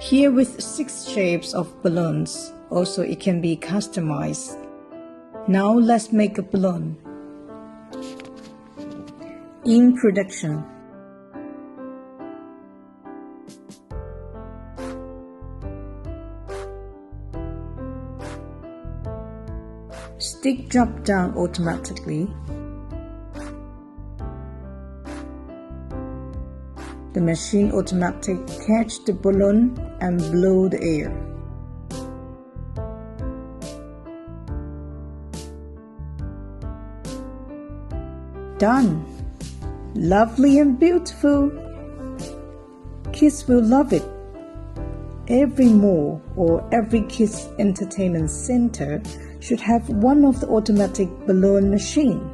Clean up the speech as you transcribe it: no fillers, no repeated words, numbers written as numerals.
Here with 6 shapes of balloons. Also, it can be customized. Now let's make a balloon. In production. Stick drop down automatically. The machine automatically catch the balloon and blow the air. Done! Lovely and beautiful! Kids will love it. Every mall or every kids entertainment center should have one of the automatic balloon machine.